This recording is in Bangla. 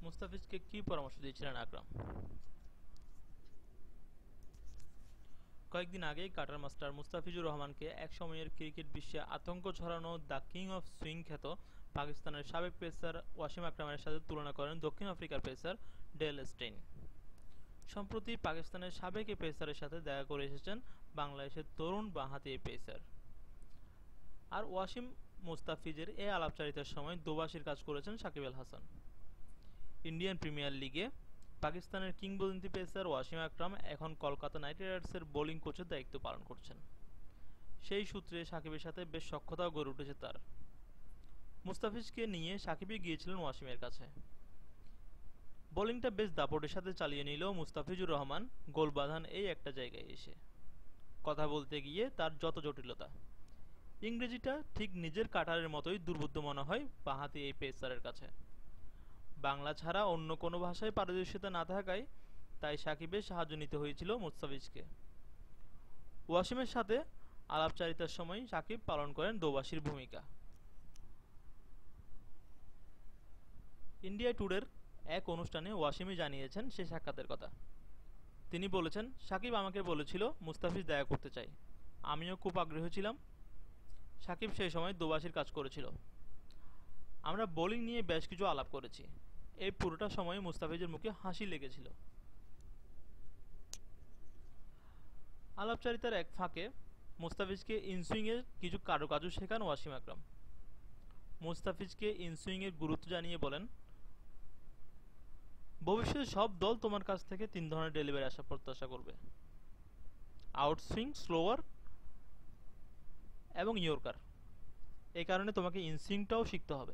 মুস্তাফিজকে কি পরামর্শ দিয়েছিলেন আকরাম? কয়েকদিন আগেই কাটার মাস্টার মুস্তাফিজুর রহমানকে একসময়ের ক্রিকেট বিশ্বে আতঙ্ক ছড়ানো দ্য কিং অফ সুইং খ্যাত পাকিস্তানের সাবেক পেসার ওয়াসিম আকরামের সাথে তুলনা করেন দক্ষিণ আফ্রিকার পেসার ডেল স্টেইন। সম্প্রতি পাকিস্তানের সাবেক এই পেসারের সাথে দেখা করে এসেছেন বাংলাদেশের তরুণ বাঁহাতি এই পেসার। আর ওয়াসিম মুস্তাফিজের এই আলাপচারিতার সময় দোবাসীর কাজ করেছেন সাকিব আল হাসান। ইন্ডিয়ান প্রিমিয়ার লিগে পাকিস্তানের কিংবদন্তি পেসার ওয়াসিম আকরাম এখন কলকাতা নাইট রাইডার্সের বোলিং কোচের দায়িত্ব পালন করছেন। সেই সূত্রে সাকিবের সাথে বেশ সখ্যতাও গড়ে উঠেছে তার। মুস্তাফিজকে নিয়ে সাকিবই গিয়েছিলেন ওয়াসিমের কাছে। বোলিংটা বেশ দাপটের সাথে চালিয়ে নিলেও মুস্তাফিজুর রহমান গোল বাঁধান এই একটা জায়গায় এসে। কথা বলতে গিয়ে তার যত জটিলতা। ইংরেজিটা ঠিক নিজের কাটারের মতোই দুর্বোধ্য মনে হয় বাঁহাতি এই পেসারের কাছে। বাংলা ছাড়া অন্য কোনো ভাষায় পারদর্শিতা না থাকায় তাই সাকিবের সাহায্য নিতে হয়েছিল মুস্তাফিজকে। ওয়াসিমের সাথে আলাপচারিতার সময় সাকিব পালন করেন দোবাসীর ভূমিকা। ইন্ডিয়া ট্যুরের এক অনুষ্ঠানে ওয়াসিমই জানিয়েছেন সে সাক্ষাতের কথা। তিনি বলেছেন, সাকিব আমাকে বলেছিল মুস্তাফিজ দেখা করতে চাই, আমিও খুব আগ্রহী ছিলাম। সাকিব সেই সময় দোবাসীর কাজ করেছিল। আমরা বোলিং নিয়ে বেশ কিছু আলাপ করেছি। এই পুরোটা সময় মুস্তাফিজের মুখে হাসি লেগেছিল। আলাপচারিতার এক ফাঁকে মুস্তাফিজকে ইনসুইংয়ের কিছু কারুকাজু শেখান ওয়াসিম আকরাম। মুস্তাফিজকে ইনসুইংয়ের গুরুত্ব জানিয়ে বলেন, ভবিষ্যতে সব দল তোমার কাছ থেকে 3 ধরনের ডেলিভারি আশা প্রত্যাশা করবে: আউটসুইং, স্লোয়ার এবং ইয়র্কার। এই কারণে তোমাকে ইনসুইংটাও শিখতে হবে।